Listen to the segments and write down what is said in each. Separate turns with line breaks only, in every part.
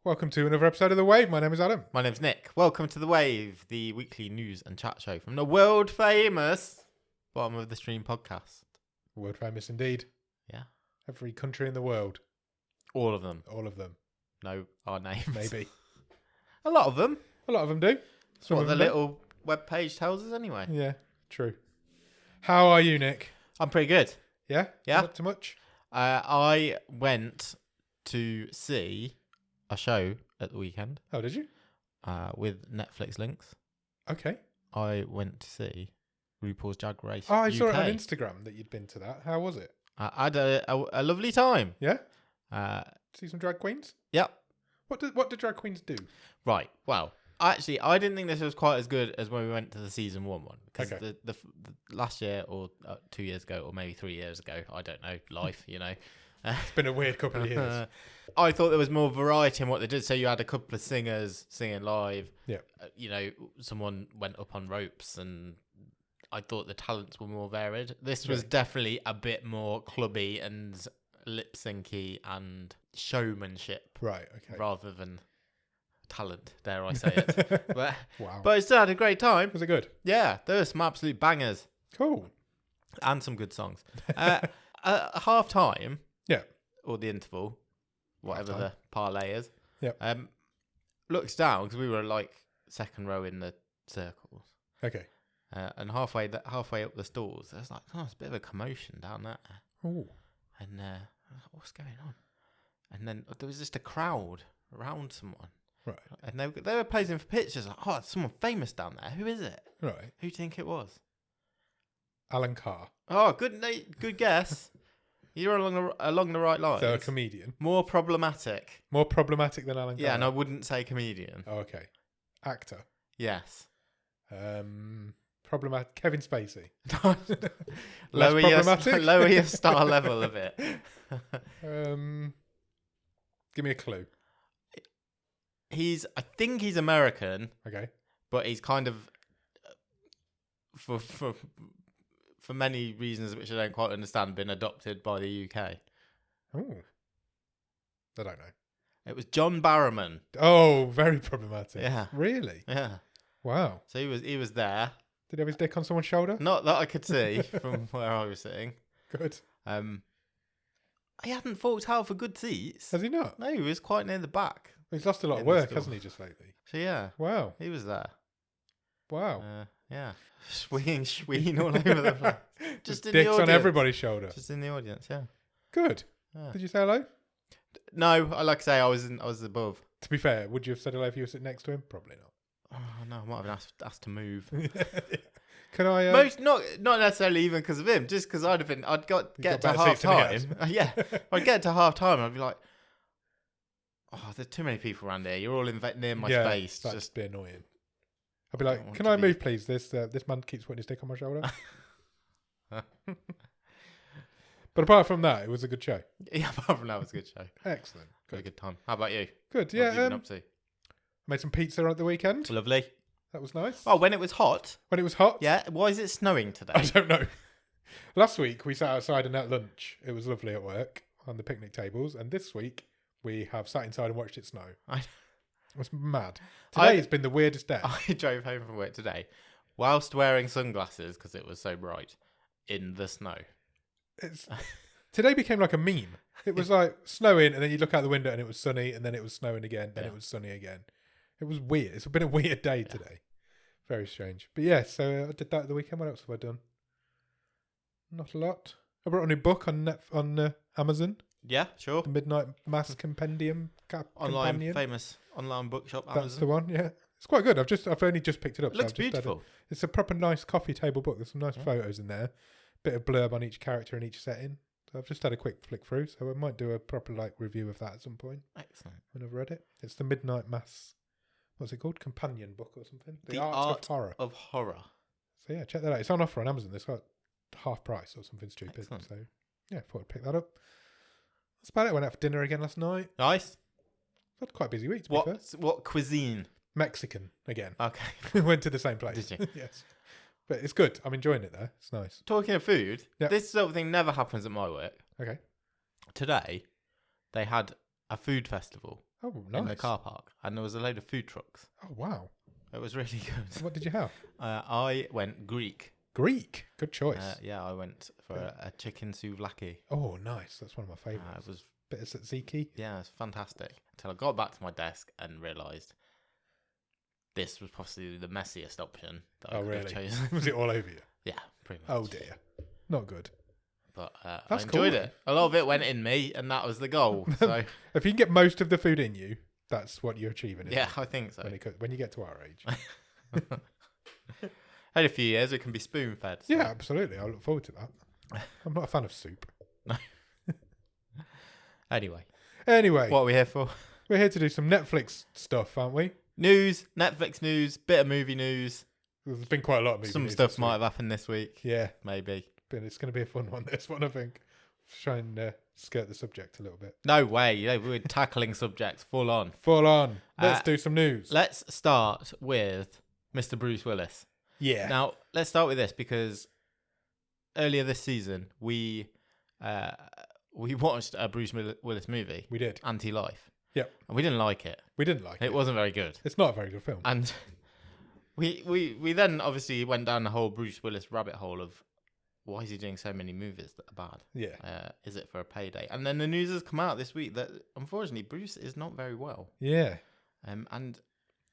Welcome to another episode of The Wave. My name is Adam.
My name's Nick. Welcome to The Wave, the weekly news and chat show from the world famous Bottom of the Stream podcast.
World famous indeed.
Yeah.
Every country in the world.
All of them.
All of them.
Know our names.
Maybe.
A lot of them.
A lot of them do.
That's what the little web page tells us anyway.
Yeah, true. How are you, Nick?
I'm pretty good.
Yeah?
Yeah.
Not too much?
I went to see a show at the weekend.
Oh, did you?
With Netflix links.
Okay.
I went to see RuPaul's Drag Race
Oh, I
UK.
saw it on Instagram that you'd been to that. How was it?
I had a lovely time.
Yeah?
See
some drag queens?
Yep.
What do drag queens do?
Right. Well, actually, I didn't think this was quite as good as when we went to the season one. Because
Okay.
the last year or 2 years ago or maybe 3 years ago, I don't know, life, you know.
It's been a weird couple of years.
I thought there was more variety in what they did. So you had a couple of singers singing live.
Yeah.
Someone went up on ropes and I thought the talents were more varied. This was definitely a bit more clubby and lip syncy and showmanship.
Right, okay.
Rather than talent, dare I say it. But
Wow.
I still had a great time.
Was it good?
Yeah, there were some absolute bangers.
Cool.
And some good songs. At half time.
Yeah.
Or the interval, whatever
Half-time.
the parlay is.
Yeah.
Looks down because we were like second row in the circles.
Okay.
And halfway up the stalls, there's like, it's a bit of a commotion down there.
Ooh.
And I was like, what's going on? And then there was just a crowd around someone.
Right.
And they were posing for pictures. Like, oh, it's someone famous down there. Who is it?
Right.
Who do you think it was?
Alan Carr.
Oh, good guess. You're along the right lines.
So a comedian.
More problematic.
More problematic than Alan Carr.
Yeah, and I wouldn't say comedian.
Oh, okay. Actor.
Yes.
Problematic. Kevin Spacey.
lower your star level a bit.
Give me a clue.
I think he's American.
Okay.
But he's kind of for many reasons which I don't quite understand, been adopted by the UK.
Oh. I don't know.
It was John Barrowman.
Oh, very problematic.
Yeah.
Really?
Yeah.
Wow.
So he was there.
Did he have his dick on someone's shoulder?
Not that I could see from where I was sitting.
Good.
He hadn't forked out for good seats.
Has he not?
No, he was quite near the back.
He's lost a lot of work, hasn't he, just lately?
So yeah.
Wow.
He was there.
Wow.
Yeah. Swinging all over the place. Just in
dicks
the audience.
on everybody's shoulder.
Just in the audience, yeah.
Good.
Yeah.
Did you say hello?
No, like I say, I was above.
To be fair, would you have said hello if you were sitting next to him? Probably not.
Oh no, I might have been asked to move.
Can I?
Not necessarily even because of him, just because I'd get to half time. Yeah, I'd get to half time and I'd be like, oh, there's too many people around here. You're all near my space.
That'd
Just
be annoying. I'd be like, can I move, please? This man keeps putting his dick on my shoulder. But apart from that, it was a good show.
Yeah, apart from that, it was a good show.
Excellent.
Got a good time. How about you?
Good.
What have you
Yeah.
been up to?
Made some pizza at the weekend.
Lovely.
That was nice.
Oh, when it was hot.
When it was hot.
Yeah. Why is it snowing today?
I don't know. Last week we sat outside and had lunch. It was lovely at work on the picnic tables, and this week we have sat inside and watched it snow. It was mad. Today it's been the weirdest day.
I drove home from work today, whilst wearing sunglasses because it was so bright, in the snow.
Today became like a meme. It was like snowing, and then you look out the window and it was sunny, and then it was snowing again, then it was sunny again. It was weird. It's been a weird day today. Very strange. But yeah, so I did that at the weekend. What else have I done? Not a lot. I brought a new book on Amazon.
Yeah, sure.
The Midnight Mass Compendium. Companion.
Famous online bookshop.
That's
Amazon.
the one. Yeah, it's quite good. I've only just picked it up.
It looks beautiful.
It's a proper nice coffee table book. There's some nice photos in there. Bit of blurb on each character in each setting. So I've just had a quick flick through. So I might do a proper review of that at some point.
Excellent.
When I've read it, it's the Midnight Mass. What's it called? Companion book or something?
The Art of Horror.
So yeah, check that out. It's on offer on Amazon. It's got half price or something stupid.
Excellent.
So yeah, thought I'd pick that up. That's about it. Went out for dinner again last night.
Nice.
Had quite a busy week. To be fair.
What cuisine?
Mexican again.
Okay.
We went to the same place.
Did you?
Yes. But it's good. I'm enjoying it there. It's nice.
Talking of food,
Yep.
this sort of thing never happens at my work.
Okay.
Today, they had a food festival
Oh, nice.
in the car park, and there was a load of food trucks.
Oh, wow.
It was really good.
What did you have?
I went Greek.
Greek. Good choice.
Yeah, I went for a chicken souvlaki.
Oh, nice. That's one of my favourites.
It was
bit of tzatziki.
Yeah, it's fantastic. Until I got back to my desk and realised this was possibly the messiest option that I could have chosen.
Was it all over you?
Yeah, pretty much.
Oh dear, not good.
But I
That's
enjoyed
cool.
it. A lot of it went in me, and that was the goal. So
If you can get most of the food in you, that's what you're achieving. Isn't
yeah,
it?
I think so.
When you get to our age.
In a few years, it can be spoon fed. So.
Yeah, absolutely. I look forward to that. I'm not a fan of soup.
Anyway,
what
are we here for?
We're here to do some Netflix stuff, aren't we?
News, Netflix news, bit of movie news.
There's been quite a lot of movie
Some
news
stuff
this
might
week.
have happened this week.
Yeah,
Maybe.
but it's going to be a fun one. This one, I think. Try and skirt the subject a little bit.
No way. We're tackling subjects full on.
Full on. Let's do some news.
Let's start with Mr. Bruce Willis.
Yeah.
Now, let's start with this because earlier this season, we watched a Bruce Willis movie.
We did.
Anti-Life.
Yep.
And we didn't like it.
We didn't like it.
It wasn't very good.
It's not a very good film.
And we then obviously went down the whole Bruce Willis rabbit hole of why is he doing so many movies that are bad?
Yeah.
Is it for a payday? And then the news has come out this week that unfortunately Bruce is not very well.
Yeah.
And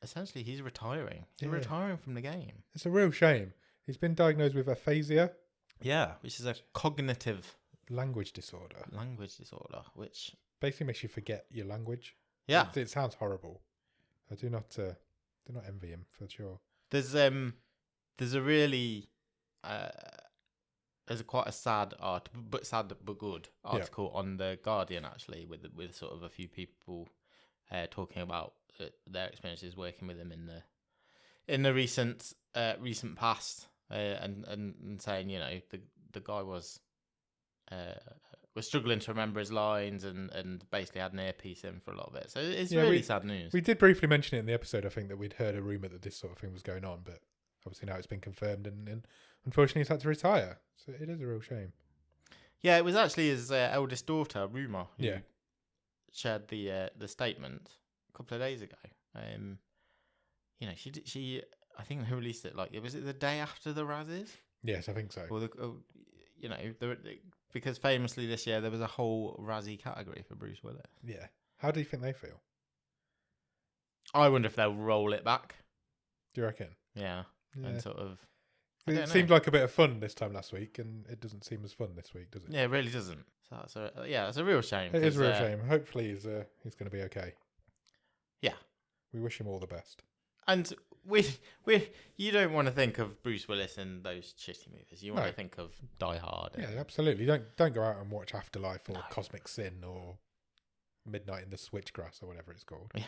essentially he's retiring. He's
Yeah.
retiring from the game.
It's a real shame. He's been diagnosed with aphasia.
Yeah, which is a cognitive
Language disorder.
language disorder, which
Basically makes you forget your language.
yeah,
It sounds horrible. I do not envy him for sure.
there's a really there's quite a sad but good article on the Guardian actually with sort of a few people talking about their experiences working with him in the recent past and saying the guy was struggling to remember his lines and basically had an earpiece in for a lot of it. So it's really sad news.
We did briefly mention it in the episode, I think, that we'd heard a rumour that this sort of thing was going on, but obviously now it's been confirmed and unfortunately he's had to retire. So it is a real shame.
Yeah, it was actually his eldest daughter, Ruma, who
Yeah.
shared the statement a couple of days ago. She I think they released it was it the day after the Razzies?
Yes, I think so.
Or because famously this year there was a whole Razzie category for Bruce Willis.
Yeah. How do you think they feel?
I wonder if they'll roll it back.
Do you reckon?
Yeah.
Yeah.
And sort of. I
It
don't
seemed
know.
like a bit of fun this time last week, and it doesn't seem as fun this week, does it?
Yeah, it really doesn't. So it's a real shame.
It is a
'cause,
real shame. Hopefully he's going to be okay.
Yeah.
We wish him all the best.
And you don't want to think of Bruce Willis in those shitty movies. You want
No.
to think of Die Hard.
Yeah, absolutely. Don't go out and watch Afterlife or
No.
Cosmic Sin or Midnight in the Switchgrass or whatever it's called.
Yeah.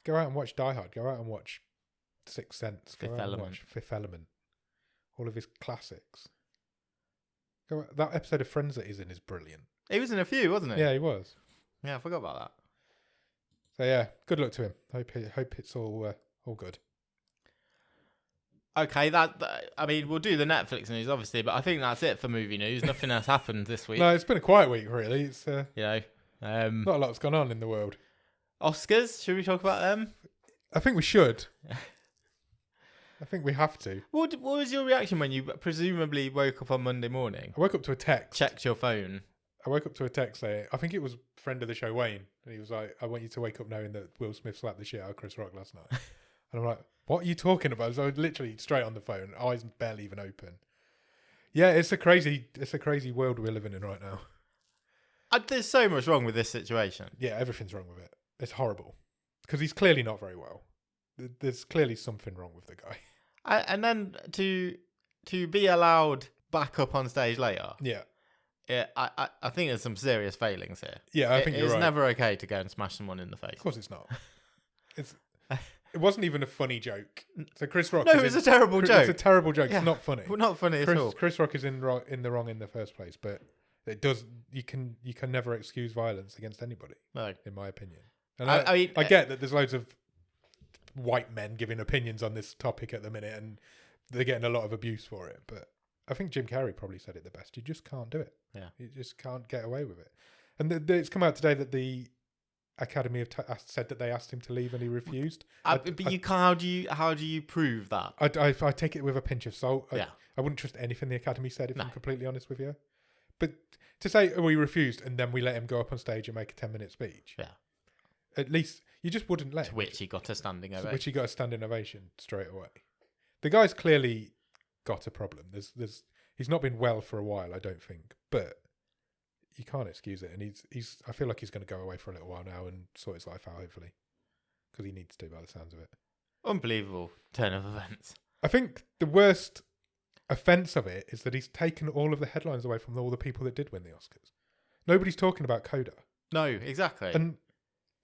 Go out and watch Die Hard. Go out and watch Sixth Sense. Go
Fifth
out and
Element.
watch Fifth Element. All of his classics. That episode of Friends that he's in is brilliant.
He was in a few, wasn't he?
Yeah, he was.
Yeah, I forgot about that.
So yeah, good luck to him. Hope it's all good.
Okay, we'll do the Netflix news obviously, but I think that's it for movie news. Nothing else happened this week.
No, it's been a quiet week really. It's
Not
not a lot's gone on in the world.
Oscars. Should we talk about them?
I think we should. I think we have to.
What was your reaction when you presumably woke up on Monday morning?
I woke up to a text.
Checked your phone.
I woke up to a text saying, I think it was a friend of the show, Wayne, and he was like, I want you to wake up knowing that Will Smith slapped the shit out of Chris Rock last night. And I'm like, what are you talking about? So I was literally straight on the phone, eyes barely even open. Yeah, it's a crazy world we're living in right now.
There's so much wrong with this situation.
Yeah, everything's wrong with it. It's horrible. Because he's clearly not very well. There's clearly something wrong with the guy.
And then to be allowed back up on stage later.
Yeah.
Yeah, I think there's some serious failings here.
Yeah, I think you're right.
It's never okay to go and smash someone in the face.
Of course it's not. It wasn't even a funny joke. So Chris Rock...
No, it was a terrible joke.
It's a terrible joke.
Yeah.
It's not funny.
Well, not funny at all.
Chris Rock is in the wrong in the first place, but it does. You can never excuse violence against anybody,
No.
in my opinion. And
I mean,
I get that there's loads of white men giving opinions on this topic at the minute, and they're getting a lot of abuse for it. But I think Jim Carrey probably said it the best. You just can't do it.
Yeah.
You just can't get away with it. And it's come out today that the Academy have said that they asked him to leave and he refused.
But you can't. How do you prove that?
I take it with a pinch of salt.
Yeah.
I wouldn't trust anything the Academy said, if
No.
I'm completely honest with you. But to say, we refused and then we let him go up on stage and make a 10-minute speech.
Yeah.
At least you just wouldn't let
To
him.
which he got a standing ovation.
Which he got a standing ovation straight away. The guy's clearly got a problem. He's not been well for a while, I don't think. But you can't excuse it. And I feel like he's going to go away for a little while now and sort his life out, hopefully. Because he needs to, by the sounds of it.
Unbelievable turn of events.
I think the worst offence of it is that he's taken all of the headlines away from all the people that did win the Oscars. Nobody's talking about Coda.
No, exactly.
And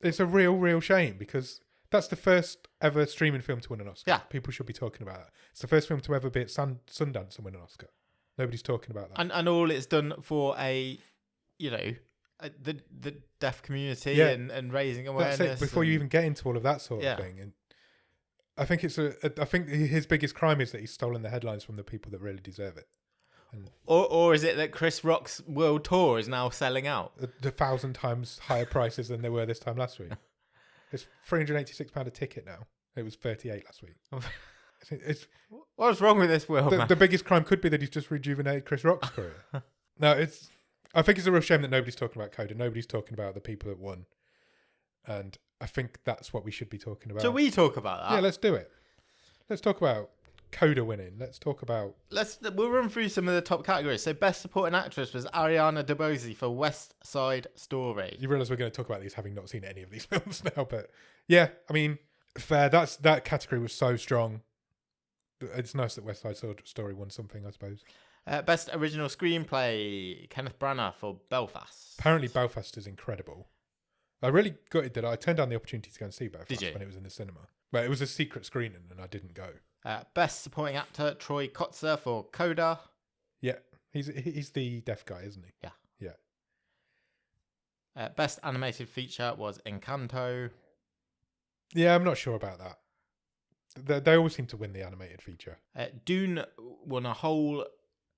it's a real shame because that's the first ever streaming film to win an Oscar.
Yeah.
People should be talking about that. It's the first film to ever be at Sundance and win an Oscar. Nobody's talking about that.
And all it's done for the deaf community and raising awareness.
That's it. Before you even get into all of that sort of thing. And I think I think his biggest crime is that he's stolen the headlines from the people that really deserve it. And
or is it that Chris Rock's world tour is now selling out?
the 1,000 times higher prices than they were this time last week. It's £386 a ticket now. It was 38 last week.
What's wrong with this world, man?
The biggest crime could be that he's just rejuvenated Chris Rock's career. No, I think it's a real shame that nobody's talking about Coda. Nobody's talking about the people that won. And I think that's what we should be talking about.
Shall we talk about that?
Yeah, let's do it. Let's talk about Coda winning. Let's talk about...
We'll run through some of the top categories. So Best Supporting Actress was Ariana DeBose for West Side Story.
You realise we're going to talk about these having not seen any of these films now, but yeah, I mean, fair. That category was so strong. It's nice that West Side Story won something, I suppose.
Best Original Screenplay, Kenneth Branagh for Belfast.
Apparently Belfast is incredible. I really got it that I turned down the opportunity to go and see Belfast
when
it was in the cinema. But it was a secret screening and I didn't go.
Best Supporting Actor, Troy Kotzer for Coda.
Yeah, he's the deaf guy, isn't he?
Yeah. Best Animated Feature was Encanto.
Yeah, I'm not sure about that. They always seem to win the animated feature.
Dune won a whole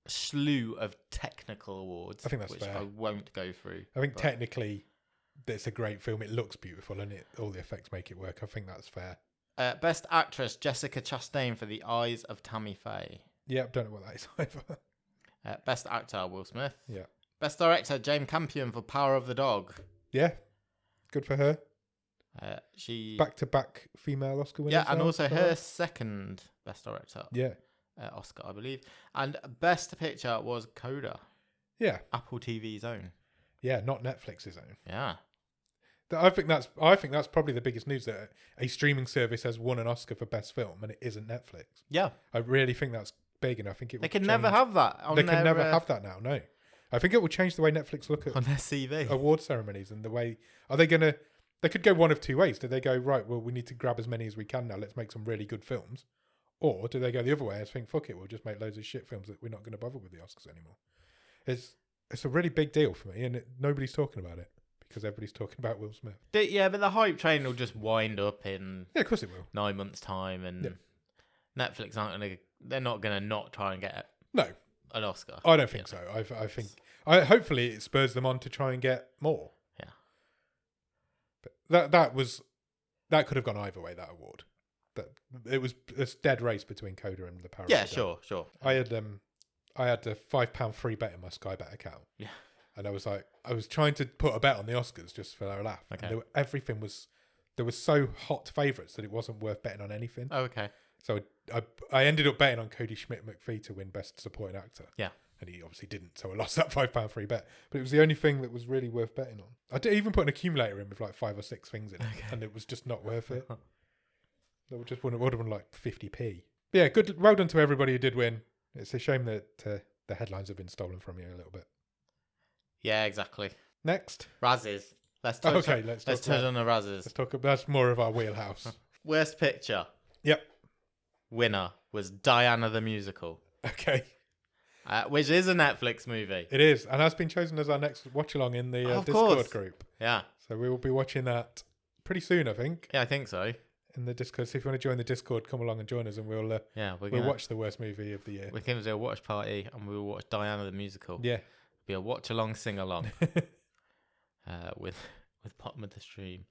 slew of technical awards.
I think that's
which
fair.
I won't go through.
I think technically it's a great film. It looks beautiful and all the effects make it work. I think that's fair.
Best Actress, Jessica Chastain for The Eyes of Tammy Faye.
Yeah, don't know what that is either.
Best Actor, Will Smith.
Yeah.
Best Director, Jane Campion for Power of the Dog.
Yeah, good for her.
She
back-to-back female Oscar winner.
Yeah, and also her second Best Director.
Yeah.
Oscar, I believe. And Best Picture was Coda.
Yeah.
Apple TV's own.
Yeah, not Netflix's own.
Yeah.
I think that's probably the biggest news, that a streaming service has won an Oscar for Best Film and it isn't Netflix.
Yeah.
I really think that's big, and I think it.
They can never have that.
They can never have that now. No, I think it will change the way Netflix look at
on their CV
award ceremonies and the way. Are they gonna? They could go one of two ways. Do they go, right, well, we need to grab as many as we can now, let's make some really good films? Or do they go the other way and think, fuck it, we'll just make loads of shit films that we're not going to bother with the Oscars anymore? It's a really big deal for me, and nobody's talking about it because everybody's talking about Will Smith.
Yeah, but the hype train will just wind up in...
Yeah, of course it will.
9 months' time, and Netflix they're not going to not try and get an Oscar.
I don't think so. I think... hopefully it spurs them on to try and get more. But that could have gone either way, that award. It was a dead race between Coda and the Power.
Yeah, sure.
I had a £5 free bet in my Sky Bet account.
Yeah.
And I was trying to put a bet on the Oscars just for a laugh.
Okay.
And there was so hot favourites that it wasn't worth betting on anything.
Oh, okay.
So I ended up betting on Cody Schmidt-McPhee to win Best Supporting Actor.
Yeah.
And he obviously didn't, so I lost that £5 free bet. But it was the only thing that was really worth betting on. I did even put an accumulator in with like 5 or 6 things in it, and it was just not worth it. That just would have been like 50p. But yeah, good. Well done to everybody who did win. It's a shame that the headlines have been stolen from you a little bit.
Yeah, exactly.
Next,
Razzies. Let's turn on the Razzies.
Let's talk about that's more of our wheelhouse.
Worst picture.
Yep.
Winner was Diana the Musical.
Okay.
Which is a Netflix movie.
It is, and has been chosen as our next watch along in the Discord group.
Yeah.
So we will be watching that pretty soon, I think.
Yeah, I think so.
In the Discord. So if you want to join the Discord, come along and join us, and we'll watch the worst movie of the year.
We're going to do a watch party, and we'll watch Diana the Musical.
Yeah.
Be a watch along, sing along. with with bottom of the stream.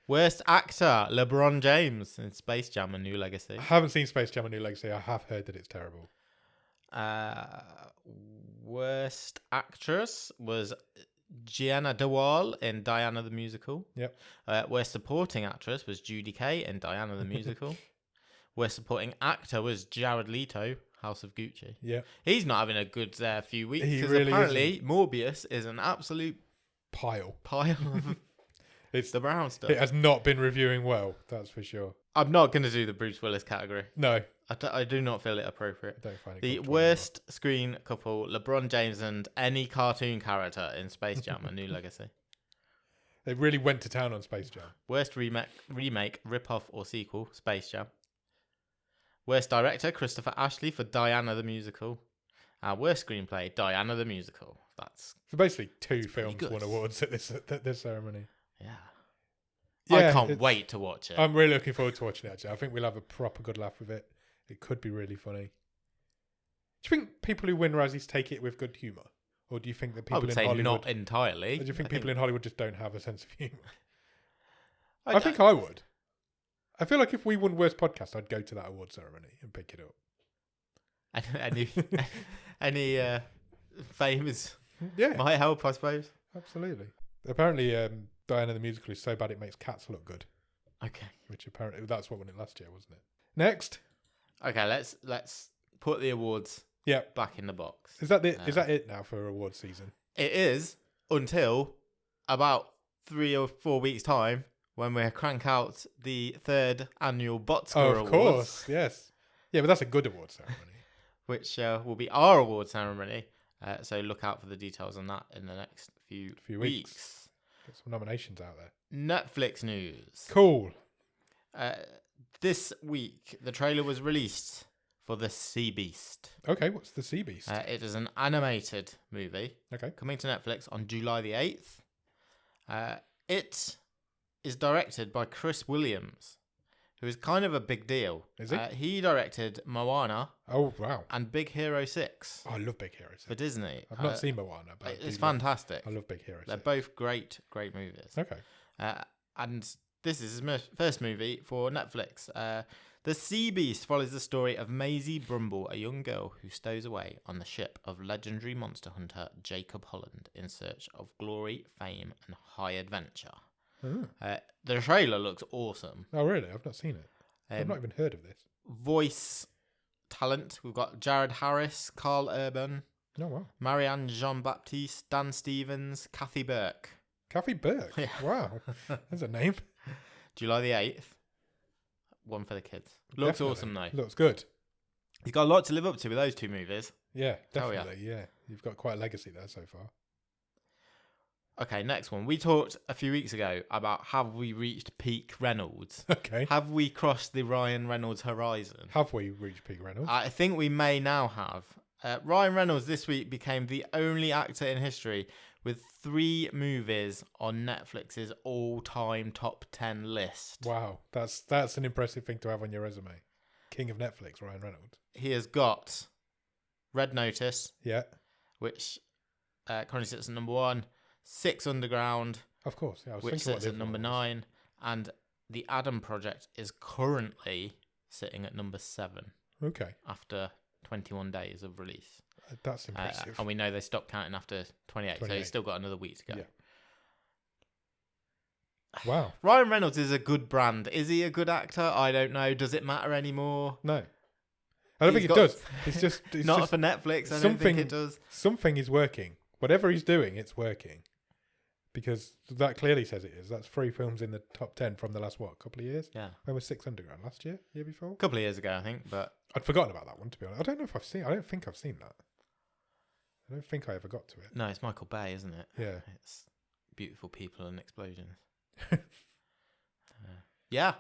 Worst actor, LeBron James in Space Jam: A New Legacy.
I haven't seen Space Jam: A New Legacy. I have heard that it's terrible.
Worst actress was Gianna DeWall in Diana the Musical.
Yep.
Worst supporting actress was Judy Kay in Diana the Musical. Worst supporting actor was Jared Leto, House of Gucci.
Yeah.
He's not having a good few weeks
He
because
really
apparently
isn't.
Morbius is an absolute
Pile.
of
It's
the brown stuff.
It has not been reviewing well, that's for sure.
I'm not going to do the Bruce Willis category.
No.
I do not feel it appropriate.
I don't find it
The
comfortable
worst screen couple, LeBron James and any cartoon character in Space Jam: A New Legacy.
anymore. They really went to town on Space Jam.
Worst remake, rip-off or sequel, Space Jam. Worst director, Christopher Ashley for Diana the Musical. Worst screenplay, Diana the Musical. That's
So basically, two
pretty
films
good.
won awards at this ceremony.
yeah.
Yeah,
I can't
it's-
wait to watch it.
I'm really looking forward to watching it, actually. I think we'll have a proper good laugh with it. It could be really funny. Do you think people who win Razzies take it with good humour? Or do you think that
I
people
would
in
say
Hollywood...
not entirely.
Do you think
I
people in Hollywood just don't have a sense of humour?
I
I think I would. I feel like if we won Worst Podcast, I'd go to that award ceremony and pick it up.
any famous
Yeah,
might help, I suppose.
absolutely. Apparently, Diana the Musical is so bad it makes cats look good.
Okay.
Which apparently, that's what won it last year, wasn't it? Next.
Okay, let's put the awards
Yeah.
back in the box.
Is that it now for award season?
It is until about 3 or 4 weeks' time when we crank out the 3rd annual Botsker
Oh, of
Awards,
course. Yes. Yeah, but that's a good award ceremony.
which will be our award ceremony. So look out for the details on that in the next few weeks.
Get some nominations out there.
Netflix news.
Cool.
This week, the trailer was released for The Sea Beast.
Okay, what's the Sea Beast?
It is an animated movie
Okay.
coming to Netflix on July the 8th. It is directed by Chris Williams, who is kind of a big deal.
Is he?
He directed Moana
Oh, wow.
and Big Hero 6
Oh, I love Big Hero 6.
for Disney.
I've not seen Moana, but
It's fantastic.
I love Big Hero 6.
They're both great movies.
Okay.
And this is his first movie for Netflix. The Sea Beast follows the story of Maisie Brumble, a young girl who stows away on the ship of legendary monster hunter Jacob Holland in search of glory, fame, and high adventure.
Oh,
The trailer looks awesome.
oh really? I've not seen it. I've not even heard of this.
Voice talent, we've got Jared Harris, Carl Urban,
Oh, wow.
Marianne Jean-Baptiste, Dan Stevens, Kathy Burke.
Kathy Burke.
Yeah.
Wow. That's a name.
July the 8th. One for the kids. Looks
Definitely.
awesome though.
Looks good.
He's got a lot to live up to with those two movies.
Yeah,
Oh, yeah.
definitely. Yeah. You've got quite a legacy there so far.
Okay, next one. We talked a few weeks ago about have we reached peak Reynolds?
Okay.
Have we crossed the Ryan Reynolds horizon?
Have we reached peak Reynolds?
I think we may now have. Ryan Reynolds this week became the only actor in history with 3 movies on Netflix's all-time top 10 list.
Wow. That's an impressive thing to have on your resume. King of Netflix, Ryan Reynolds.
He has got Red Notice,
Yeah.
which currently sits at number 1, Six Underground,
Of course. Yeah, I was
which
thinking what
sits
the
at
other
number
one was.
9, and The Adam Project is currently sitting at number 7
Okay.
after 21 days of release.
That's impressive.
And we know they stopped counting after 28, so
28.
he's still got another week to go.
Yeah. Wow.
Ryan Reynolds is a good brand. Is he a good actor? I don't know. Does it matter anymore?
No. I don't
He's
think it
got-
does. It's just it's
Not
just
for Netflix. I don't
something-
think it does.
something is working. Whatever he's doing, it's working. Because that clearly says it is. That's 3 films in the top 10 from the last, couple of years?
Yeah.
When was Six Underground? Last year? Year before?
A couple of years ago, I think, but
I'd forgotten about that one, to be honest. I don't think I've seen that. I don't think I ever got to it.
no, it's Michael Bay, isn't it?
Yeah.
It's beautiful people and explosions. Yeah.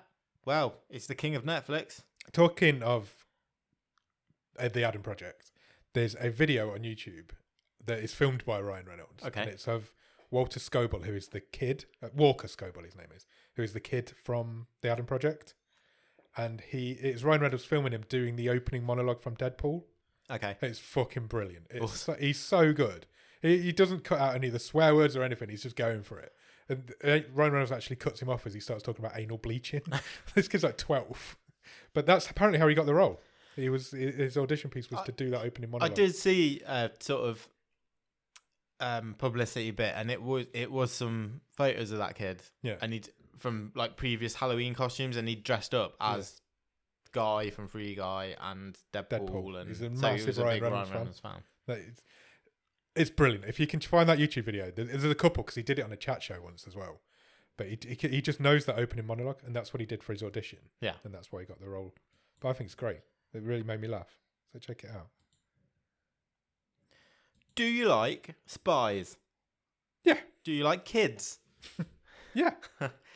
Well, it's the king of Netflix.
Talking of the Adam Project, there's a video on YouTube that is filmed by Ryan Reynolds.
Okay.
And it's of Walter Scoble, who is the kid, Walker Scoble, his name is, who is the kid from the Adam Project. And it's Ryan Reynolds filming him doing the opening monologue from Deadpool.
Okay.
It's fucking brilliant.
Awesome.
He's so good. He doesn't cut out any of the swear words or anything. He's just going for it. And Ryan Reynolds actually cuts him off as he starts talking about anal bleaching. This kid's like 12. But that's apparently how he got the role. His audition piece was to do that opening monologue.
I did see sort of publicity bit, and it was some photos of that kid.
Yeah.
And he'd from like previous Halloween costumes, and he dressed up as Guy from Free Guy and Deadpool. And
he's a
so
massive
he was a big Ryan Reynolds fan.
It's brilliant. If you can find that YouTube video, there's a couple because he did it on a chat show once as well. But he just knows that opening monologue, and that's what he did for his audition.
Yeah.
And that's why he got the role. But I think it's great. It really made me laugh. So check it out.
Do you like spies?
Yeah.
Do you like kids?
Yeah.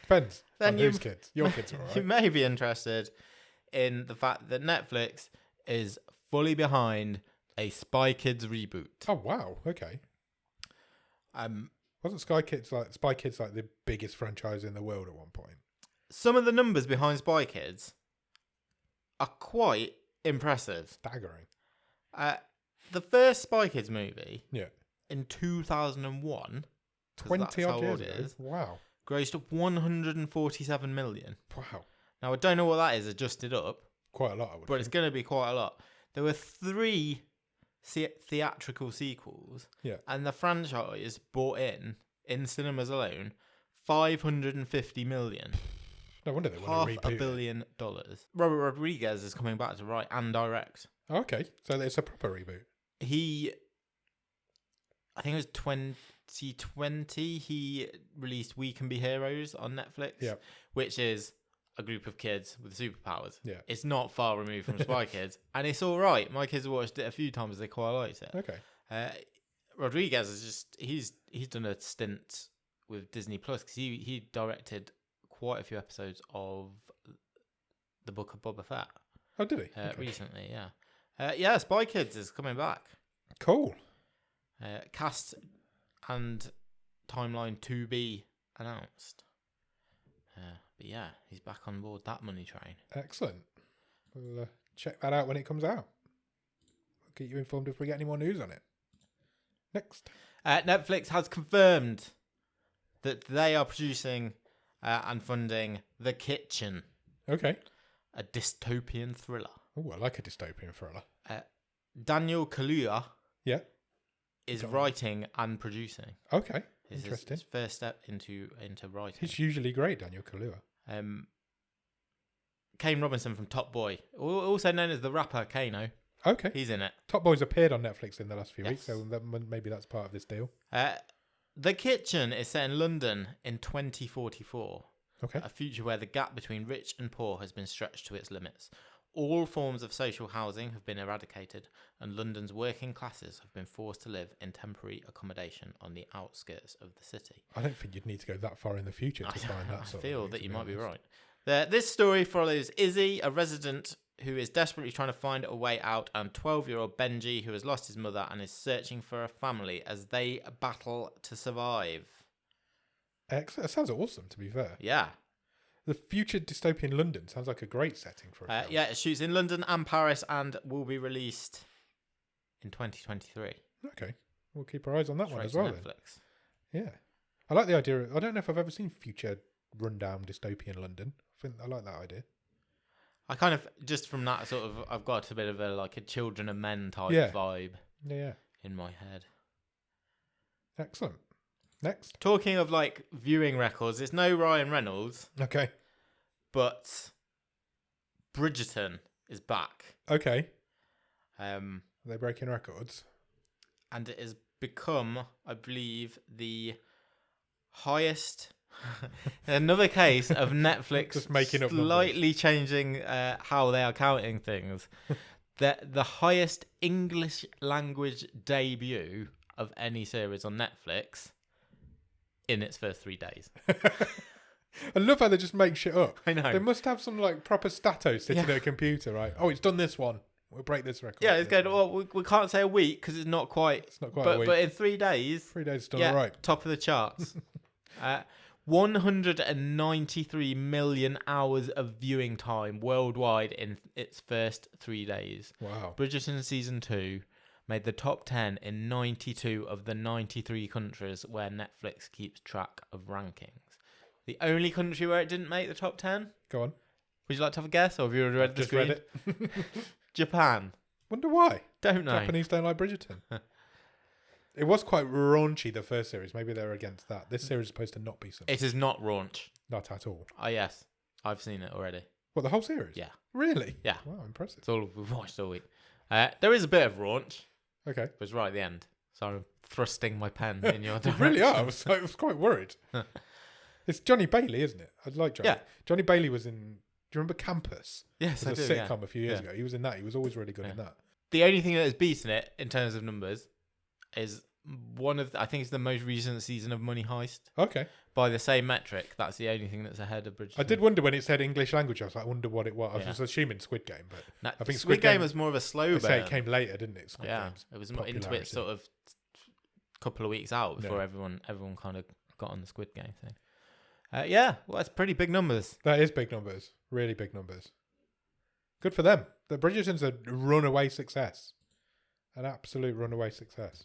Depends
Then
on whose kids. Your kids are all
You
right.
may be interested in the fact that Netflix is fully behind a Spy Kids reboot.
Oh, wow. Okay. Wasn't Spy Kids like the biggest franchise in the world at one point?
Some of the numbers behind Spy Kids are quite impressive.
Staggering.
The first Spy Kids movie in 2001,
20 odd years ago. Wow.
grossed 147 million.
Wow.
Now, I don't know what that is adjusted up,
Quite a lot, I would
but it's going to be quite a lot. There were 3 theatrical sequels, and the franchise brought in cinemas alone, 550 million.
No wonder they want to reboot
$500 million. Robert Rodriguez is coming back to write and direct.
Okay, so it's a proper reboot.
I think it was 2020, he released We Can Be Heroes on Netflix, which is a group of kids with superpowers.
Yeah.
It's not far removed from Spy Kids, and it's all right. My kids have watched it a few times. They quite liked it.
Okay.
Rodriguez is just, he's done a stint with Disney Plus because he directed quite a few episodes of the Book of Boba Fett.
Oh, did he?
Recently, yeah. Spy Kids is coming back.
Cool.
Cast and timeline to be announced. But yeah, he's back on board that money train.
Excellent. We'll check that out when it comes out. We'll keep you informed if we get any more news on it. Next.
Netflix has confirmed that they are producing and funding The Kitchen.
Okay.
A dystopian thriller.
Oh, I like a dystopian thriller.
Daniel Kaluuya
Yeah.
is writing and producing.
Okay.
It's
Interesting.
his first step into writing.
He's usually great, Daniel Kaluuya.
Kane Robinson from Top Boy, also known as the rapper Kano.
Okay.
He's in it.
Top Boy's appeared on Netflix in the last few weeks, so maybe that's part of this deal.
The Kitchen is set in London in 2044.
Okay.
A future where the gap between rich and poor has been stretched to its limits. All forms of social housing have been eradicated, and London's working classes have been forced to live in temporary accommodation on the outskirts of the city.
I don't think you'd need to go that far in the future to find that sort of
I feel
thing,
that you
be
might be
honest.
right. This story follows Izzy, a resident who is desperately trying to find a way out, and 12-year-old Benji, who has lost his mother and is searching for a family as they battle to survive.
Excellent. That sounds awesome, to be fair.
Yeah.
The future dystopian London sounds like a great setting for a film.
Yeah, it shoots in London and Paris and will be released in 2023.
Okay. We'll keep our eyes on that one
Straight
as
to
well then.
Netflix.
Yeah. I like the idea. I don't know if I've ever seen future rundown dystopian London. I like that idea.
I kind of, just from that sort of, I've got a bit of a Children of Men type vibe in my head.
Excellent. Next.
Talking of viewing records, it's no Ryan Reynolds.
Okay.
But Bridgerton is back.
Okay.
Are
they breaking records?
And it has become, I believe, the highest... Another case of Netflix
just making up
slightly changing how they are counting things. The highest English language debut of any series on Netflix in its first 3 days.
I love how they just make shit up.
I know.
They must have some proper statos sitting at a computer, right? Oh, it's done this one. We'll break this record.
Yeah, it's going. Well, we can't say a week because it's not quite.
It's not quite a week.
But in 3 days.
3 days is done all right.
Top of the charts. 193 million hours of viewing time worldwide in its first 3 days.
Wow.
Bridgerton season 2 made the top 10 in 92 of the 93 countries where Netflix keeps track of rankings. The only country where it didn't make the top 10?
Go on.
Would you like to have a guess, or have you already read
I've
the
just
screen?
read it.
Japan.
Wonder why.
Don't know.
Japanese don't like Bridgerton. It was quite raunchy, the first series. Maybe they're against that. This series is supposed to not be so.
It is not raunch.
Not at all.
Oh, yes. I've seen it already.
What, the whole series?
Yeah.
Really?
Yeah.
Wow, impressive.
It's all we've watched all week. There is a bit of raunch.
Okay.
But it's right at the end. So I'm thrusting my pen in your
You
direction.
really are. I was quite worried. It's Johnny Bailey, isn't it? I like Johnny.
Yeah.
Johnny Bailey was in... Do you remember Campus?
Yes,
It
I
was
do,
a sitcom a few years ago. He was in that. He was always really good in that.
The only thing that has beaten it in terms of numbers is I think it's the most recent season of Money Heist.
Okay.
By the same metric, that's the only thing that's ahead of Bridgerton.
I did wonder when it said English language. I was like, I wonder what it was.
Yeah.
I was assuming Squid Game, but
No,
I think
Squid Game was more of a slow burn.
it came later, didn't it? Squid
Yeah,
Game's
it was into
popularity.
it sort of a couple of weeks out before
Yeah.
everyone kind of got on the Squid Game thing. Yeah, well, that's pretty big numbers.
That is big numbers. Really big numbers. Good for them. The Bridgerton's a runaway success. An absolute runaway success.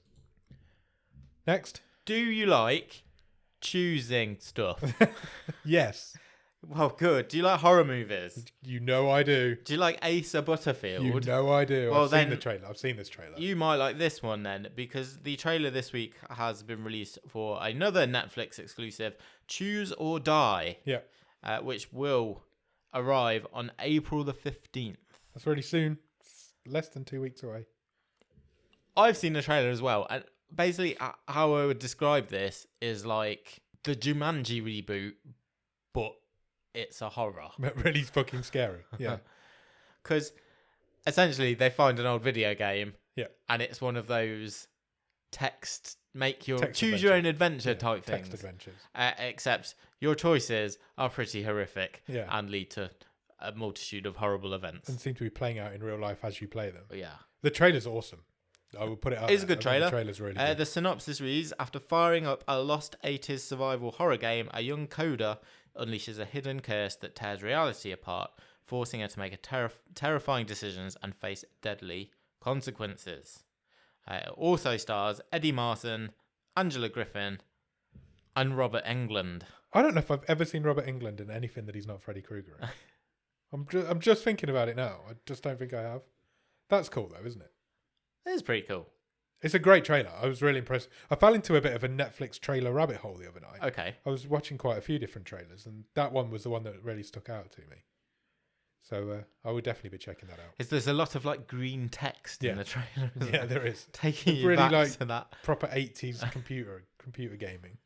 Next.
Do you like choosing stuff?
Yes.
Well, good. Do you like horror movies?
You know I do.
Do you like Asa Butterfield?
You know I do.
Well,
I've seen the trailer. I've seen this trailer.
You might like this one then, because the trailer this week has been released for another Netflix exclusive, Choose or Die.
Yeah.
Which will arrive on April the 15th.
That's really soon. It's less than 2 weeks away.
I've seen the trailer as well, and basically how I would describe this is like the Jumanji reboot, but it's a horror.
Really fucking scary. Yeah.
Because essentially they find an old video game,
yeah,
and it's one of those choose
adventure.
your own adventure type
text
things.
adventures.
Except your choices are pretty horrific,
Yeah.
and lead to a multitude of horrible events.
And seem to be playing out in real life as you play them.
But yeah.
The trailer's awesome. I will put it up.
It's a good trailer.
The trailer's really good.
The synopsis reads, after firing up a lost 80s survival horror game, a young coder unleashes a hidden curse that tears reality apart, forcing her to make terrifying decisions and face deadly consequences. It also stars Eddie Martin, Angela Griffin, and Robert Englund.
I don't know if I've ever seen Robert Englund in anything that he's not Freddy Krueger in. I'm just thinking about it now. I just don't think I have. That's cool though, isn't it?
It is pretty cool.
It's a great trailer. I was really impressed. I fell into a bit of a Netflix trailer rabbit hole the other night.
Okay.
I was watching quite a few different trailers, and that one was the one that really stuck out to me. So I would definitely be checking that out.
There's a lot of like green text in the trailer.
Yeah, there is.
Taking you
really
back
like
to that.
Proper 80s computer gaming.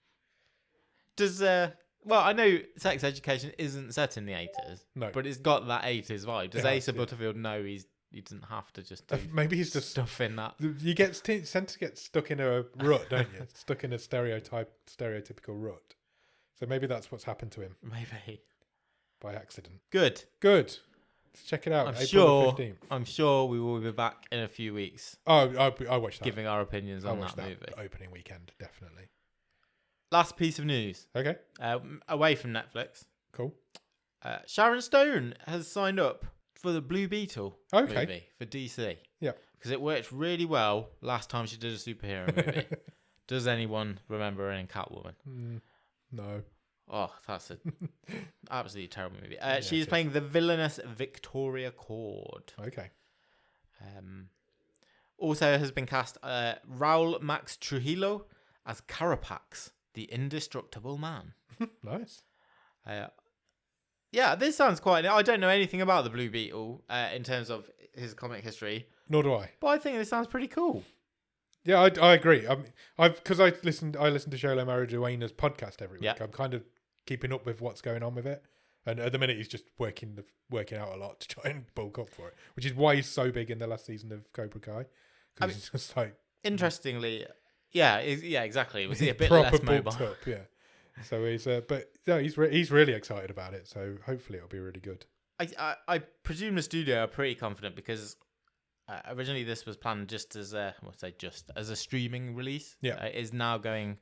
Does well, I know Sex Education isn't set in the 80s.
No.
But it's got that 80s vibe. Does
It has,
Asa
yeah.
Butterfield know he doesn't have to just do
Maybe he's just
stuff in that?
You tend to get stuck in a rut, don't you? Stuck in a stereotypical rut. So maybe that's what's happened to him
Maybe.
by accident.
Good.
Good. Let's check it out.
I'm
April the 15th.
I'm sure we will be back in a few weeks
Oh, I'll watch that.
giving our opinions
I'll
on
watch
that movie.
opening weekend, definitely.
Last piece of news.
Okay,
Away from Netflix.
cool.
Sharon Stone has signed up for the Blue Beetle movie for DC.
Yeah.
Because it worked really well last time she did a superhero movie. Does anyone remember her in Catwoman?
No.
Oh, that's a absolutely terrible movie.
Yeah,
she is playing the villainous Victoria Cord.
Okay.
Also has been cast Raul Max Trujillo as Carapax, the indestructible man.
Nice.
Yeah, this sounds quite... I don't know anything about the Blue Beetle in terms of his comic history,
Nor do I.
but I think this sounds pretty cool.
Yeah, I agree. Because I listen to Sholo Marijuana's podcast every week.
Yeah.
I'm kind of keeping up with what's going on with it. And at the minute, he's just working out a lot to try and bulk up for it, which is why he's so big in the last season of Cobra Kai. Because he's just like...
Interestingly, yeah, exactly. Was he a bit
proper
less mobile?
bulked up, yeah. So he's... but no, he's really excited about it. So hopefully it'll be really good.
I presume the studio are pretty confident because originally this was planned just as a streaming release.
Yeah.
It is now going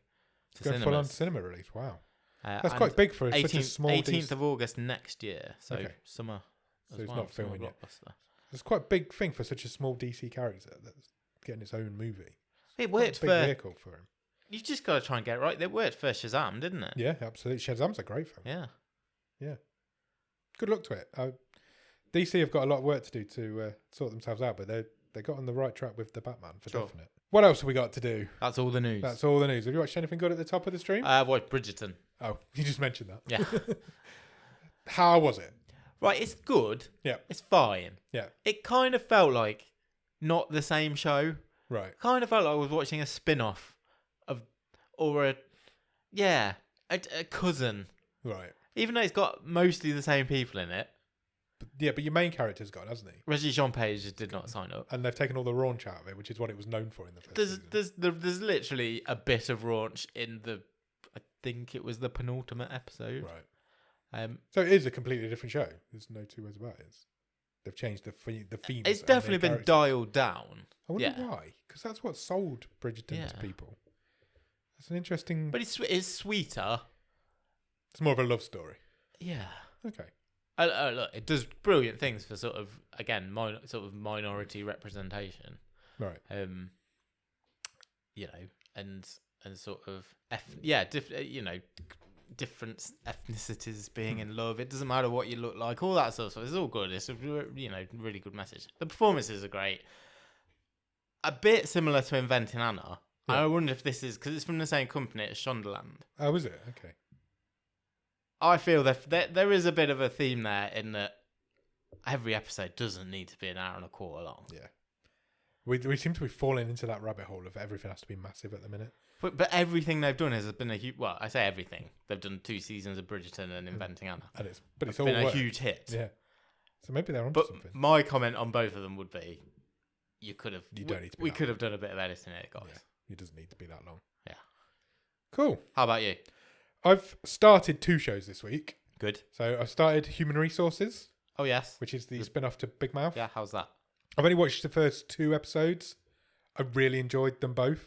to
Going
cinemas.
full on cinema release. Wow. That's
and
quite big for such a small...
18th of August next year. So
Okay.
summer.
So
as
it's
well,
not
summer
filming yet.
blockbuster.
It's quite a big thing for such a small DC character. getting its own movie.
It worked
Big
for...
vehicle for him.
You've just got to try and get it right. It worked for Shazam, didn't it?
Yeah, absolutely. Shazam's a great film.
Yeah.
Good luck to it. DC have got a lot of work to do to sort themselves out, but they got on the right track with the Batman for definite. What else have we got to do?
That's all the news.
That's all the news. Have you watched anything good at the top of the stream?
I watched Bridgerton.
Oh, you just mentioned that.
Yeah.
How was it?
Right, it's good.
Yeah.
It's fine.
Yeah.
It kind of felt like not the same show.
Right.
Kind of felt like I was watching a spin-off of, or a cousin.
Right.
Even though it's got mostly the same people in it.
But your main character's gone, hasn't he?
Reggie Jean Page just did not sign up.
And they've taken all the raunch out of it, which is what it was known for in the first season.
There's literally a bit of raunch in I think it was the penultimate episode.
Right. So it is a completely different show. There's no two ways about it. They've changed the themes.
It's definitely been dialed down.
I wonder why, because that's what sold Bridgerton to people. It's an interesting...
But it's sweeter.
It's more of a love story.
Yeah.
Okay.
Look, it does brilliant things for sort of, again, sort of minority representation.
Right.
You know, and sort of, different ethnicities being in love. It doesn't matter what you look like, all that sort of stuff. It's all good. It's a really good message. The performances are great. A bit similar to Inventing Anna. Yeah. I wonder if this is because it's from the same company as Shondaland.
Oh, is it? Okay.
I feel that there is a bit of a theme there in that every episode doesn't need to be an hour and a quarter long.
Yeah. We seem to be falling into that rabbit hole of everything has to be massive at the minute.
But everything they've done has been a huge... Well, I say everything. They've done 2 seasons of Bridgerton and Inventing Anna.
And it's all
been a
worked.
huge hit.
Yeah. So maybe they're onto something.
My comment on both of them would be, you don't need to be. We could have done a bit of editing it, guys.
Yeah. It doesn't need to be that long.
Yeah.
Cool.
How about you?
I've started 2 shows this week.
Good.
So I started Human Resources.
Oh, yes.
Which is the spin-off to Big Mouth.
Yeah, how's that?
I've only watched the first 2 episodes. I really enjoyed them both.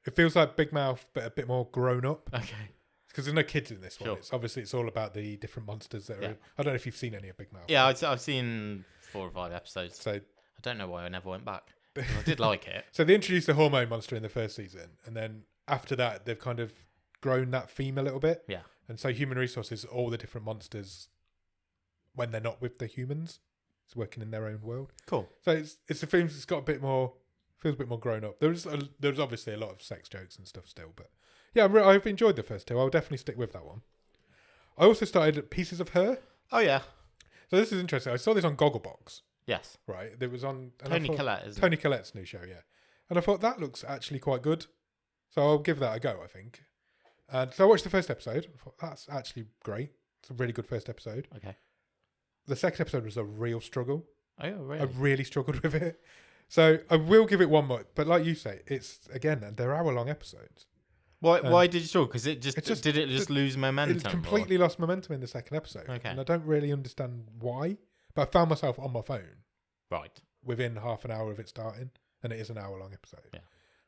It feels like Big Mouth, but a bit more grown up.
Okay.
Because there's no kids in this one.
Sure.
It's all about the different monsters that are in. I don't know if you've seen any of Big Mouth.
Yeah, I've seen 4 or 5 episodes.
So
I don't know why I never went back. I did like it.
So they introduced the hormone monster in the first season. And then after that, they've kind of grown that theme a little bit.
Yeah.
And so Human Resources, all the different monsters, when they're not with the humans, it's working in their own world.
Cool.
So it's a film that's got a bit more, feels a bit more grown up. There's obviously a lot of sex jokes and stuff still, but yeah, I've enjoyed the first 2. I'll definitely stick with that one. I also started Pieces of Her.
Oh yeah.
So this is interesting. I saw this on Gogglebox.
Yes.
Right. It was on
Tony Collette, isn't it?
Tony Collette's new show, yeah. And I thought that looks actually quite good. So I'll give that a go, I think. And so I watched the first episode. I thought, that's actually great. It's a really good first episode.
Okay.
The second episode was a real struggle.
Oh, yeah, really?
I really struggled with it. So I will give it one more. But like you say, they're hour-long episodes.
Why did you struggle? Because did it just lose momentum?
It completely lost momentum in the second episode.
Okay.
And I don't really understand why. But I found myself on my phone.
Right.
Within half an hour of it starting. And it is an hour-long episode.
Yeah.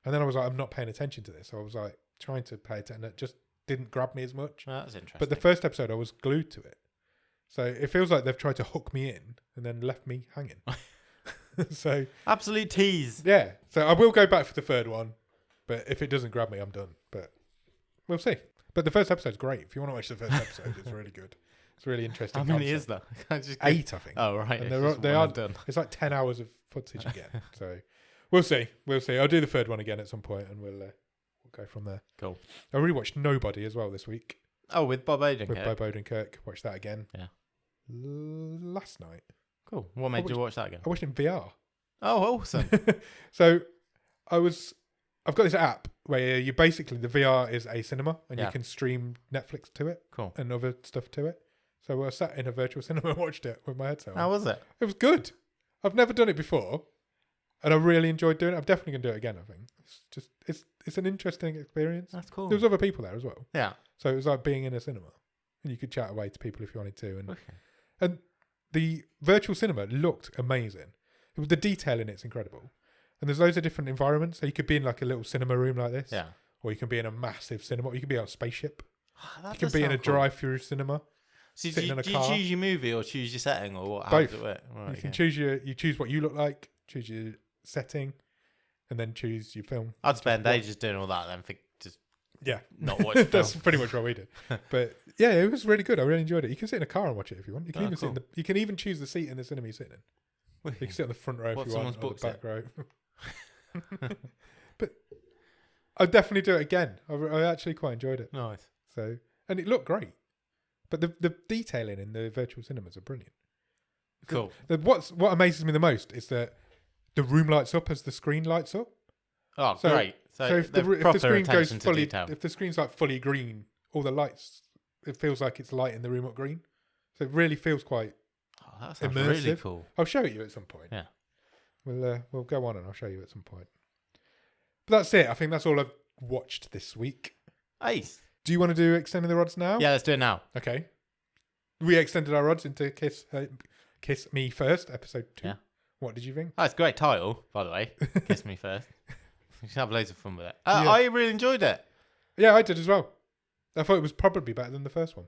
And then I was like, I'm not paying attention to this. So I was like, trying to pay attention. It just didn't grab me as much.
Well, that's interesting.
But the first episode, I was glued to it. So it feels like they've tried to hook me in and then left me hanging. So
absolute tease.
Yeah. So I will go back for the third one. But if it doesn't grab me, I'm done. But we'll see. But the first episode's great. If you want to watch the first episode, it's really good. It's really interesting.
How many is there?
8, I think.
Oh, right.
And they are done. It's like 10 hours of footage again. So we'll see. I'll do the third one again at some point and we'll go from there.
Cool.
I really watched Nobody as well this week.
Oh, with Bob Odenkirk.
With Bob Odenkirk. Watched that again.
Yeah.
Last night.
Cool. What made you watch that again?
I watched it in VR.
Oh, awesome.
So I've got this app where you basically, the VR is a cinema and you can stream Netflix to it.
Cool.
And other stuff to it. So I sat in a virtual cinema and watched it with my headset on.
How was it?
It was good. I've never done it before. And I really enjoyed doing it. I'm definitely going to do it again, I think. It's an interesting experience.
That's cool.
There was other people there as well.
Yeah.
So it was like being in a cinema. And you could chat away to people if you wanted to. And the virtual cinema looked amazing. The detail in it's incredible. And there's loads of different environments. So you could be in like a little cinema room like this.
Yeah.
Or you can be in a massive cinema. Or you can be on a spaceship.
You
can be in a drive-through cinema.
So do you choose your movie or choose your setting or what?
Both.
How does it work? Right,
you can choose you choose what you look like, choose your setting, and then choose your film.
I'd spend ages doing all that, then just
Yeah,
not watch the film.
That's pretty much what we did. But yeah, it was really good. I really enjoyed it. You can sit in a car and watch it if you want. You can sit in the. You can even choose the seat in the cinema you're sitting in. You can sit on the front row if you want, or the back row. But I'd definitely do it again. I actually quite enjoyed it.
Nice.
So, and it looked great. But the detailing in the virtual cinemas are brilliant.
Cool.
What amazes me the most is that the room lights up as the screen lights up.
Oh, great! So
if the screen goes fully,
detail.
if the screen's like fully green, all the lights, it feels like it's lighting the room up green. So it really feels quite
that sounds
immersive.
Really cool.
I'll show you at some point.
Yeah.
We'll go on and I'll show you at some point. But that's it. I think that's all I've watched this week.
Ace.
Do you want to do Extending the Rods now?
Yeah, let's do it now.
Okay. We extended our rods into Kiss Me First, episode 2.
Yeah.
What did you think?
Oh, it's a great title, by the way. Kiss Me First. You should have loads of fun with it.
Yeah.
I really enjoyed it.
Yeah, I did as well. I thought it was probably better than the first one.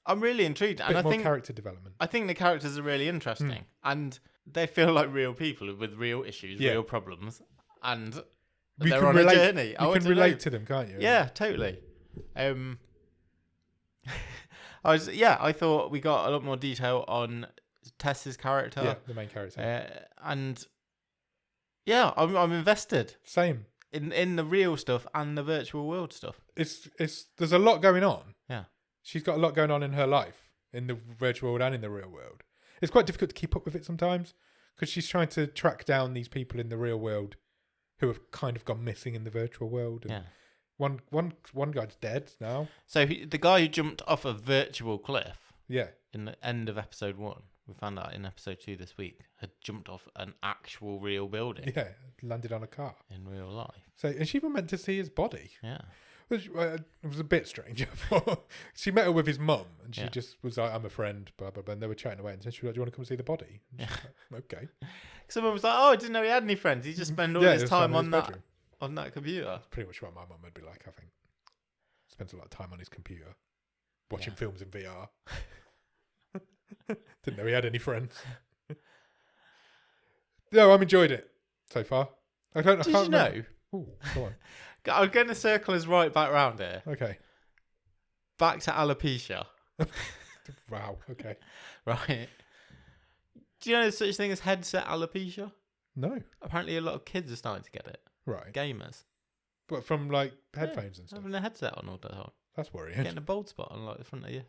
I'm really intrigued.
Bit
And I
more
think
character development.
I think the characters are really interesting. And they feel like real people with real issues,
Yeah.
real problems. And
You
they're
can
on
relate,
a journey.
You can relate to them, can't you?
Yeah, totally. I thought we got a lot more detail on Tess's character.
Yeah, the main character.
And yeah, I'm invested
Same.
in the real stuff and the virtual world stuff.
It's there's a lot going on.
Yeah.
She's got a lot going on in her life, in the virtual world and in the real world. It's quite difficult to keep up with it sometimes because she's trying to track down these people in the real world who have kind of gone missing in the virtual world. And one guy's dead now.
So the guy who jumped off a virtual cliff.
Yeah.
In the end of episode 1, we found out in episode 2 this week, had jumped off an actual real building.
Yeah, landed on a car
in real life.
So, and she even meant to see his body.
Yeah.
Which it was a bit strange. She met her with his mum, and she
Yeah.
just was like, "I'm a friend," blah blah blah. And they were chatting away, and then she was like, "Do you want to come see the body?" And she's like, okay.
Someone was like, "Oh, I didn't know he had any friends. He just spent all his time
in
on
his
that
bedroom.
on that computer."
Pretty much what my mum would be like. I think spends a lot of time on his computer, watching films in VR. Didn't know he had any friends. No, I've enjoyed it so far. I can't
know?
remember. Ooh, go on.
I'm going to circle us right back round here.
Okay.
Back to alopecia.
Wow. Okay.
Right. Do you know there's such thing as headset alopecia?
No.
Apparently a lot of kids are starting to get it.
Right.
Gamers.
But from like headphones and stuff.
Having a headset on all the time.
That's worrying.
Getting a bald spot on like the front of you.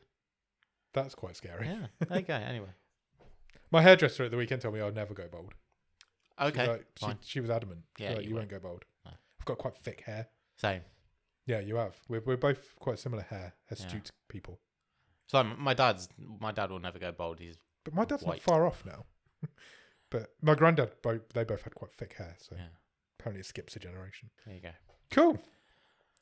That's quite scary.
Yeah. There you go. Anyway.
My hairdresser at the weekend told me I'd never go bald.
Okay.
She was adamant.
Yeah,
you won't go bald.
No.
I've got quite thick hair.
Same.
Yeah, you have. We're both quite similar hair, astute people.
So my dad will never go bald. He's
But my dad's
white.
not far off now. But my granddad, they both had quite thick hair, so apparently it skips a generation.
There you go.
Cool.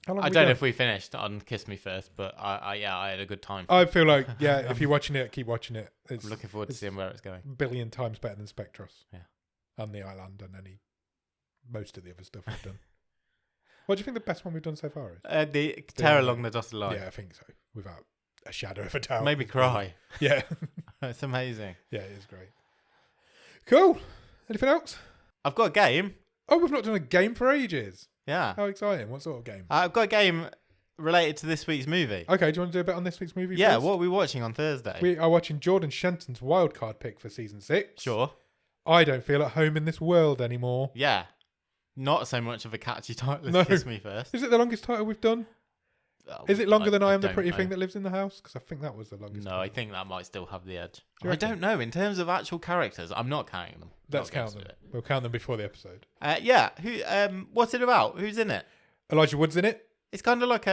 How long
I
have we
don't know
done?
if we finished on Kiss Me First, but I had a good time.
I feel like, if you're watching it, keep watching it. It's
I'm looking forward to seeing where it's going.
a billion times better than Spectros.
Yeah.
And The Island and most of the other stuff we've done. What do you think the best one we've done so far is?
The Tear Along the Dotted Line.
Yeah, I think so. Without a shadow of a doubt.
Maybe cry.
Yeah.
It's amazing.
Yeah, it is great. Cool. Anything else?
I've got a game.
Oh, we've not done a game for ages.
Yeah.
How exciting. What sort of game?
I've got a game related to this week's movie.
Okay, do you want to do a bit on this week's movie
Yeah,
first?
what are we watching on Thursday?
We are watching Jordan Shenton's wildcard pick for season 6.
Sure.
I don't feel at home in this world anymore.
Yeah. Not so much of a catchy title as
No.
Kiss Me First.
Is it the longest title we've done?
Oh,
Is it longer than I am the
don't
pretty
know.
thing that lives in the house? Because I think that was the longest.
No,
title.
I think that might still have the edge.
you
I
reckon?
don't know. In terms of actual characters, I'm not counting them.
Let's
Not going
count
to
them.
do it.
We'll count them before the episode.
Yeah. What's it about? Who's in it?
Elijah Wood's in it.
It's kind of like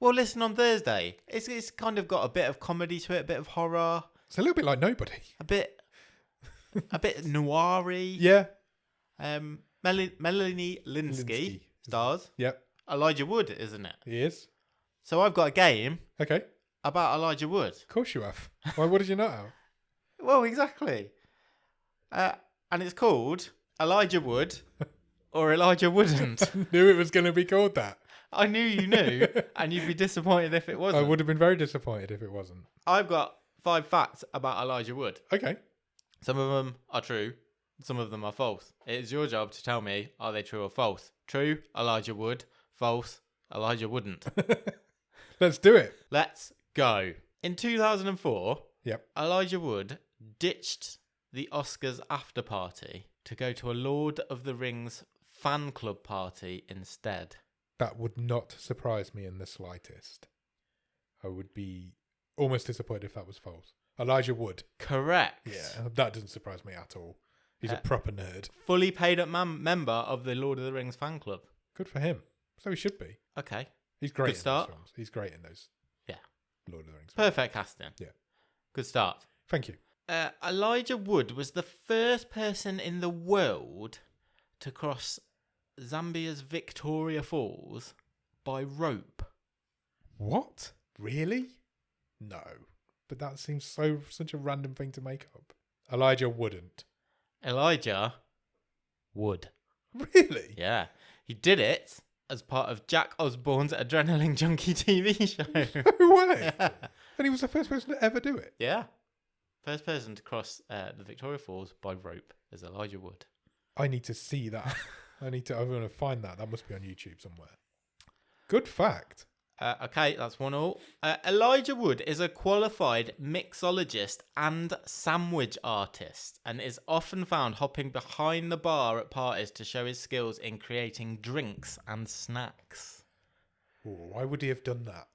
listen on Thursday. It's kind of got a bit of comedy to it, a bit of horror,
It's a little bit like Nobody.
a bit noir-y.
Yeah.
Melanie Linsky stars.
Yep.
Elijah Wood, isn't it?
He is.
So I've got a game
Okay.
about Elijah Wood.
Of course you have. Why? What did you not have?
Well, exactly. And it's called Elijah Wood or Elijah Wouldn't.
Knew it was going to be called that.
I knew you knew, and you'd be disappointed if it wasn't.
I would have been very disappointed if it wasn't.
I've got 5 facts about Elijah Wood.
Okay.
Some of them are true. Some of them are false. It is your job to tell me, are they true or false? True, Elijah would. False, Elijah wouldn't.
Let's do it.
Let's go. In 2004,
Yep.
Elijah Wood ditched the Oscars after party to go to a Lord of the Rings fan club party instead.
That would not surprise me in the slightest. I would be almost disappointed if that was false. Elijah Wood.
Correct.
Yeah, that doesn't surprise me at all. He's a proper nerd.
Fully paid up member of the Lord of the Rings fan club.
Good for him. So he should be.
Okay.
He's great
Good start.
in those films. He's great in those.
Yeah.
Lord of the Rings films.
Perfect casting.
Yeah.
Good start.
Thank you.
Elijah Wood was the first person in the world to cross Zambia's Victoria Falls by rope.
What? Really? No. But that seems such a random thing to make up. Elijah wouldn't. Elijah
would.
Really?
Yeah. He did it as part of Jack Osborne's Adrenaline Junkie TV show.
No way.
Yeah.
And he was the first person to ever do it.
Yeah. First person to cross the Victoria Falls by rope is Elijah Wood.
I need to see that. I want to find that. That must be on YouTube somewhere. Good fact.
Okay, that's 1-1. Elijah Wood is a qualified mixologist and sandwich artist and is often found hopping behind the bar at parties to show his skills in creating drinks and snacks.
Ooh, why would he have done that?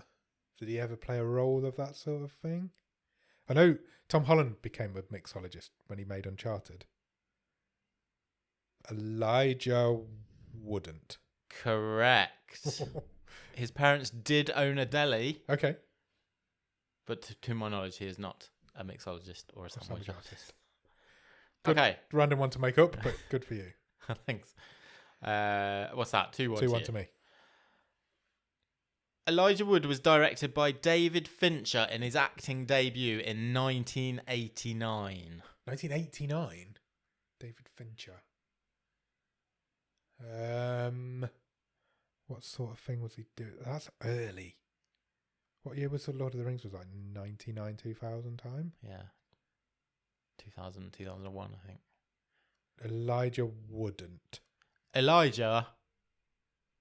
Did he ever play a role of that sort of thing? I know Tom Holland became a mixologist when he made Uncharted. Elijah wouldn't.
Correct. His parents did own a deli.
Okay.
But to my knowledge, he is not a mixologist or a sandwich artist.
Good,
okay.
Random one to make up, but good for you.
Thanks. What's that? 2-1
2-1 to me.
Elijah Wood was directed by David Fincher in his acting debut in 1989.
1989? David Fincher. What sort of thing was he doing? That's early. What year was the Lord of the Rings? Was like 99, 2000 time?
Yeah. 2000, 2001, I think.
Elijah wouldn't.
Elijah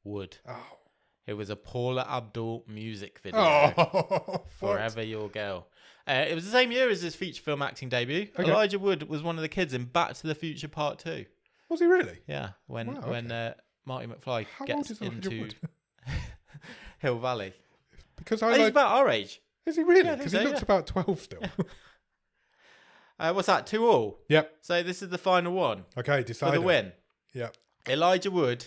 Wood.
Oh.
It was a Paula Abdul music video.
Oh,
Forever Your Girl. It was the same year as his feature film acting debut.
Okay.
Elijah Wood was one of the kids in Back to the Future Part 2.
Was he really?
Yeah, when Marty McFly
How old
gets
is Elijah
into
Wood?
Hill Valley.
Because
He's about our age.
Is he really?
Yeah, I
Because
think
he
so,
looks
yeah.
about 12 still.
What's that? 2-2.
Yep.
So this is the final one
Okay,
for
decide.
the win.
Yep.
Elijah Wood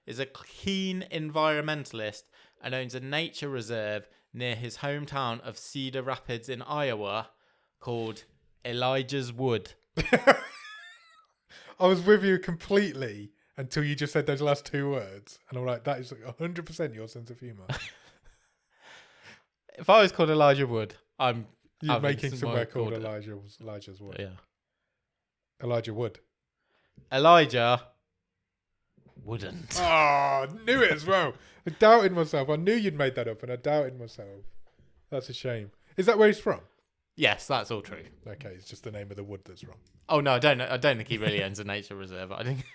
is a keen environmentalist and owns a nature reserve near his hometown of Cedar Rapids in Iowa called Elijah's Wood.
I was with you completely until you just said those last two words. And I'm like, that is 100% your sense of humour.
If I was called Elijah Wood,
You're
having
making
somewhere
somewhere called
called-
Elijah's Wood.
Yeah.
Elijah Wood.
Elijah wouldn't.
Oh, knew it as well. I doubted myself. I knew you'd made that up and I doubted myself. That's a shame. Is that where he's from?
Yes, that's all true.
Okay, it's just the name of the wood that's wrong.
Oh no, I don't think he really owns a nature reserve. I think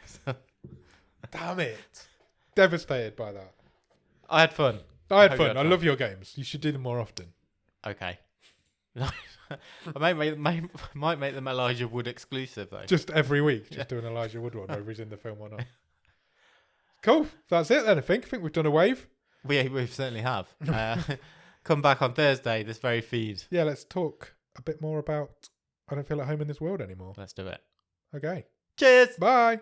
Damn it. Devastated by that.
I had fun.
I had
Hope you
fun.
had
I
fun.
love your games. You should do them more often.
Okay. I might make them Elijah Wood exclusive though.
Just every week. Just do an Elijah Wood one, whether he's in the film or not. Cool. That's it then, I think. I think we've done a wave.
We certainly have. Come back on Thursday, this very feed.
Yeah, let's talk a bit more about I Don't Feel at Home in This World anymore.
Let's do it.
Okay.
Cheers.
Bye.